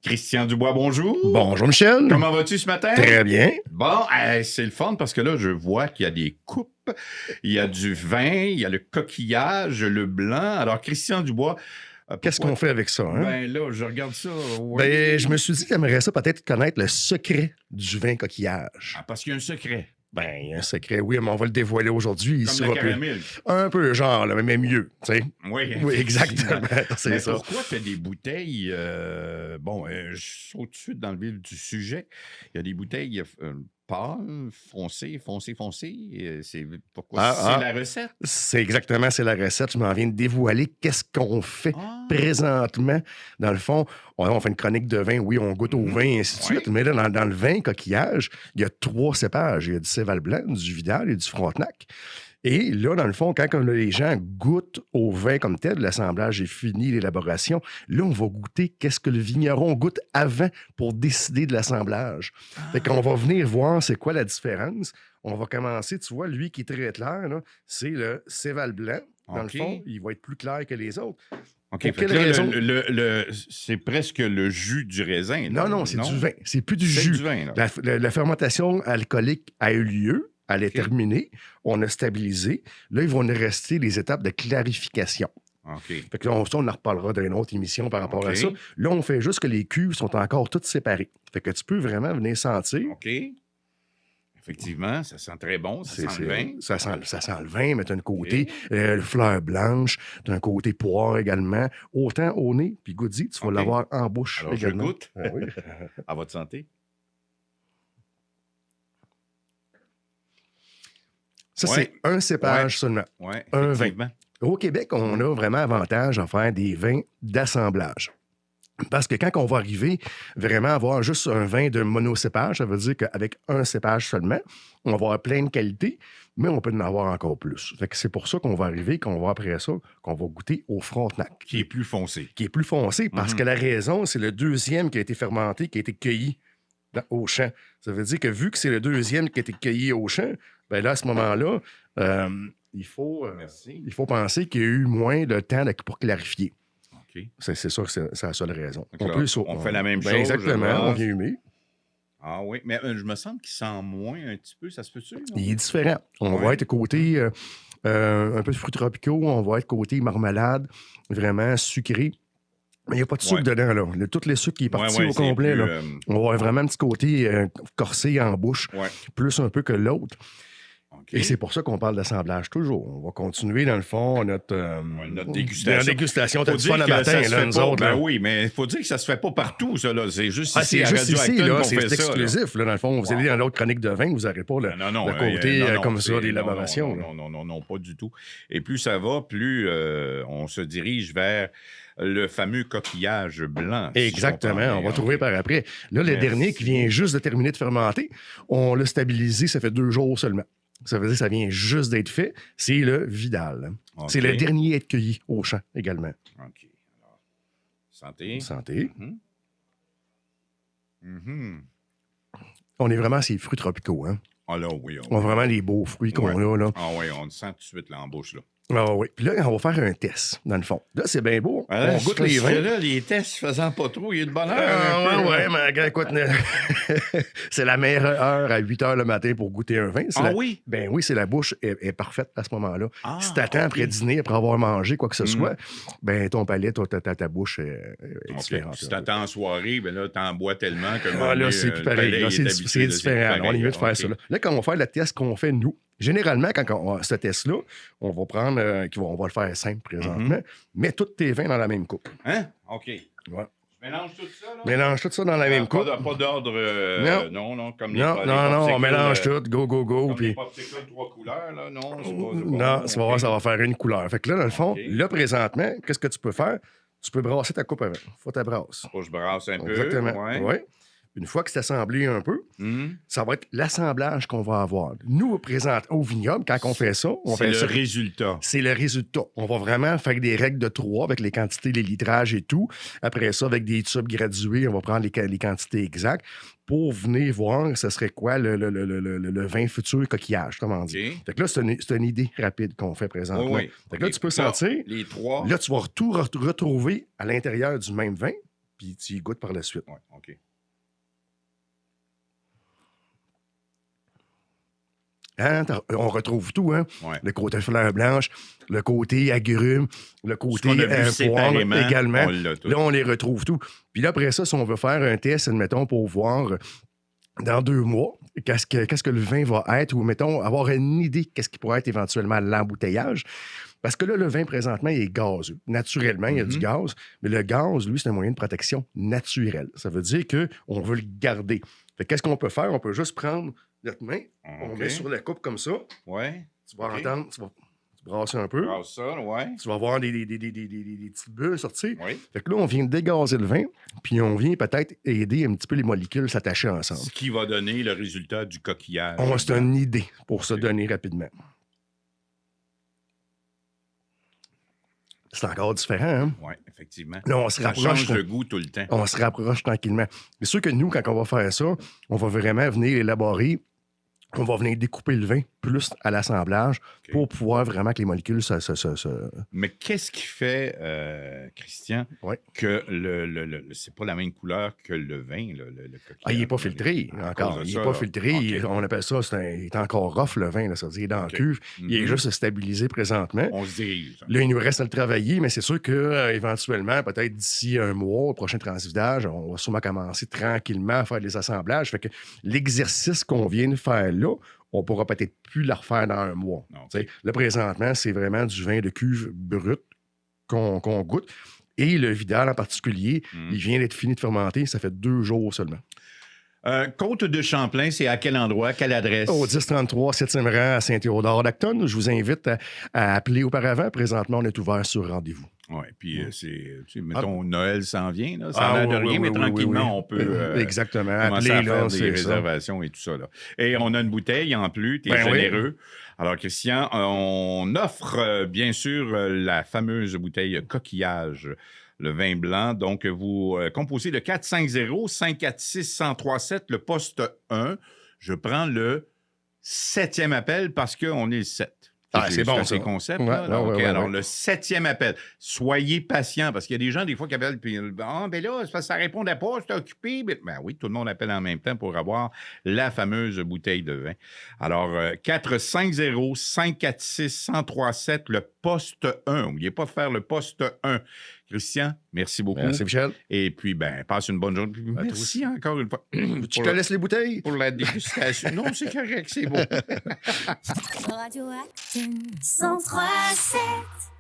Christian Dubois, bonjour. Bonjour Michel. Comment vas-tu ce matin? Très bien. Bon, c'est le fun parce que là, je vois qu'il y a des coupes, il y a du vin, il y a le coquillage, le blanc. Alors, Christian Dubois... Qu'est-ce qu'on fait avec ça? Hein? Ben là, je regarde ça. Oui. Ben, je me suis dit que j'aimerais ça peut-être connaître le secret du vin coquillage. Ah, parce qu'il y a un secret. Ben, il y a un secret, oui, mais on va le dévoiler aujourd'hui. Comme la caramel. Un peu genre, là, mais mieux, tu sais. Oui, Oui, exactement. C'est mais ça. pourquoi tu as des bouteilles... je saute tout de suite dans le vif du sujet. Il y a des bouteilles pâles, foncées. Pourquoi c'est la recette? C'est exactement, c'est la recette. Je m'en viens de dévoiler qu'est-ce qu'on fait présentement. Dans le fond, on fait une chronique de vin. Oui, on goûte au vin et ainsi de suite. Mais là, dans le vin coquillage, il y a 3 cépages. Il y a du Céval blanc, du Vidal et du Frontenac. Et là, dans le fond, quand les gens goûtent au vin comme tel, l'assemblage est fini, l'élaboration, là, on va goûter qu'est-ce que le vigneron goûte avant pour décider de l'assemblage. Fait qu'on va venir voir c'est quoi la différence. On va commencer, tu vois, lui qui est très clair, là, c'est le Céval blanc. Dans le fond, il va être plus clair que les autres. OK, pour quelle raison? C'est presque le jus du raisin. Là. Non, c'est du vin. C'est plus du jus. Du vin, là. La fermentation alcoolique a eu lieu. Elle est terminée. On a stabilisé. Là, il va nous rester les étapes de clarification. OK. Fait que là, on en reparlera dans une autre émission par rapport à ça. Là, on fait juste que les cuves sont encore toutes séparées. Fait que tu peux vraiment venir sentir. OK. Effectivement, ça sent très bon. Ça sent le vin. Ça sent le vin, mais tu as un côté fleur blanche, tu as un côté poire également. Autant au nez, puis goût-y, tu vas l'avoir en bouche. Alors, également. je goûte. Ah oui. À votre santé. Ça, c'est un cépage seulement. Oui, un vin. Au Québec, on a vraiment avantage à faire des vins d'assemblage. Parce que quand on va arriver vraiment à avoir juste un vin de monocépage, ça veut dire qu'avec un cépage seulement, on va avoir plein de qualités, mais on peut en avoir encore plus. Fait que c'est pour ça qu'on va arriver, qu'on va après ça, qu'on va goûter au Frontenac. Qui est plus foncé. Qui est plus foncé parce que la raison, c'est le deuxième qui a été fermenté, qui a été cueilli au champ. Ça veut dire que vu que c'est le deuxième qui a été cueilli au champ, bien là, à ce moment-là, il faut penser qu'il y a eu moins de temps pour clarifier. Okay. C'est sûr que c'est la seule raison. On fait la même chose. Exactement, on vient humer. Ah oui, mais je me semble qu'il sent moins un petit peu, ça se peut-tu? Il est différent. On va être côté un peu de fruits tropicaux, on va être côté marmelade, vraiment sucré. Mais il n'y a pas de sucre dedans, là. Tous les sucres qui est parti au complet, plus, là. On va avoir vraiment un petit côté corsé en bouche, plus un peu que l'autre. Okay. Et c'est pour ça qu'on parle d'assemblage toujours. On va continuer, dans le fond, notre dégustation. Notre dégustation, t'as du fun le matin, là, nous autres. Ben oui, mais il faut dire que ça se fait pas partout, ça, là. C'est juste ici, c'est juste ici, là. C'est exclusif, là, dans le fond. Vous allez dans l'autre chronique de vin, vous n'aurez pas le côté comme ça d'élaboration. Non, pas du tout. Et plus ça va, plus on se dirige vers le fameux coquillage blanc. Exactement, on va trouver par après. Là, le dernier qui vient juste de terminer de fermenter, on l'a stabilisé, ça fait 2 jours seulement. Ça veut dire que ça vient juste d'être fait. C'est le Vidal. Okay. C'est le dernier à être cueilli au champ également. OK. Alors, santé. Santé. On est vraiment à ces fruits tropicaux. Hein? Ah là, oui. On a vraiment les beaux fruits qu'on a. Là. Ah oui, on le sent tout de suite là, en bouche. Là. Ah oui. Puis là, on va faire un test, dans le fond. Là, c'est bien beau. On goûte les vins. Là, les tests faisant pas trop, il y a de bonheur. Mais écoute, c'est la meilleure heure à 8 h le matin pour goûter un vin. Oui? Ben oui, c'est la bouche est parfaite à ce moment-là. Si t'attends après dîner, après avoir mangé quoi que ce soit, ben ton palais, ta bouche est différente. Si t'attends en soirée, ben là, t'en bois tellement que là, c'est plus pareil. Là, c'est différent. On est mieux de faire ça. Là, quand on va faire le test qu'on fait, nous, généralement, quand ce test-là, on va prendre, on va le faire simple présentement, mets tous tes vins dans la même coupe. Hein? OK. Ouais. Je mélange tout ça, là? Mélange tout ça dans la même coupe. Pas d'ordre, non, comme les Non, on mélange tout, go. Comme puis les popsicles 3 couleurs, là, non? Ça va faire une couleur. Fait que là, dans le fond, là, présentement, qu'est-ce que tu peux faire? Tu peux brasser ta coupe avant. Faut ta brasse. Faut que je brasse un peu. Exactement. Ouais. Une fois que c'est assemblé un peu, ça va être l'assemblage qu'on va avoir. Nous, au vignoble, quand on fait ça, c'est le résultat. C'est le résultat. On va vraiment faire des règles de 3 avec les quantités, les litrages et tout. Après ça, avec des tubes gradués, on va prendre les quantités exactes pour venir voir ce serait quoi le vin futur coquillage, comment dire. Fait que là, c'est une idée rapide qu'on fait présentement. Oui. Fait que là, tu peux sentir. Les 3. Là, tu vas tout retrouver à l'intérieur du même vin. puis tu y goûtes par la suite. Ouais, OK. Hein? On retrouve tout, hein? Ouais. Le côté fleur blanche, le côté agrumes, le côté qu'on a vu poire séparément, également. on l'a tout. Là, on les retrouve tout. Puis là, après ça, si on veut faire un test, admettons, pour voir dans 2 mois, qu'est-ce que le vin va être, ou mettons, avoir une idée qu'est-ce qui pourrait être éventuellement l'embouteillage. Parce que là, le vin, présentement, il est gazeux. Naturellement, il y a du gaz, mais le gaz, lui, c'est un moyen de protection naturel. Ça veut dire qu'on veut le garder. Fait qu'est-ce qu'on peut faire? On peut juste prendre notre main, on met sur la coupe comme ça. Ouais. Tu vas entendre, tu vas brasser un peu. Brasse ça, ouais. Tu vas voir des petites bulles sortir. Oui. Fait que là, on vient dégazer le vin, puis on vient peut-être aider un petit peu les molécules à s'attacher ensemble. Ce qui va donner le résultat du coquillage. C'est une idée pour se donner rapidement. C'est encore différent, hein? Oui, effectivement. Là, on se Ça rapproche. change de goût tout le temps. On se rapproche tranquillement. C'est sûr que nous, quand on va faire ça, on va vraiment venir élaborer. On va venir découper le vin plus à l'assemblage pour pouvoir vraiment que les molécules se... Mais qu'est-ce qui fait, Christian, que c'est pas la même couleur que le vin, le coquillage? Ah, il n'est pas filtré encore. Il n'est pas filtré. Okay. On appelle ça, il est encore rough, le vin. Là, ça veut dire dans la cuve. Il est juste stabilisé présentement. On se dirige. Là, il nous reste à le travailler, mais c'est sûr qu'éventuellement, peut-être d'ici un mois, au prochain transvidage, on va sûrement commencer tranquillement à faire des assemblages. Fait que l'exercice qu'on vient de faire là, on pourra peut-être plus la refaire dans un mois. Là, présentement, c'est vraiment du vin de cuve brut qu'on goûte. Et le Vidal en particulier, il vient d'être fini de fermenter. Ça fait 2 jours seulement. Côte de Champlain, c'est à quel endroit, quelle adresse? Au 1033, 7e rang à Saint-Théodore-d'Acton. Je vous invite à appeler auparavant. Présentement, on est ouvert sur rendez-vous. Oui, puis mettons, Noël s'en vient, là, ça a l'air de rien, mais tranquillement, on peut exactement. commencer appeler, à faire là, des réservations et tout ça. Là. Et on a une bouteille en plus, tu es généreux. Alors, Christian, on offre bien sûr la fameuse bouteille coquillage, le vin blanc. Donc, vous composez le 450-546-1037, le poste 1. Je prends le 7e appel parce qu'on est le 7. C'est bon, ces concepts. Alors, le 7e appel. Soyez patient, parce qu'il y a des gens, des fois, qui appellent, puis ben là, ça ne répondait pas, c'est occupé. Ben oui, tout le monde appelle en même temps pour avoir la fameuse bouteille de vin. Alors, 450-546-1037, le poste 1. N'oubliez pas de faire le poste 1. Christian, merci beaucoup. Merci, Michel. Et puis, passe une bonne journée. Merci encore une fois. Tu te laisses les bouteilles? Pour la dégustation. Non, c'est correct, c'est bon. Radio Acton 103.7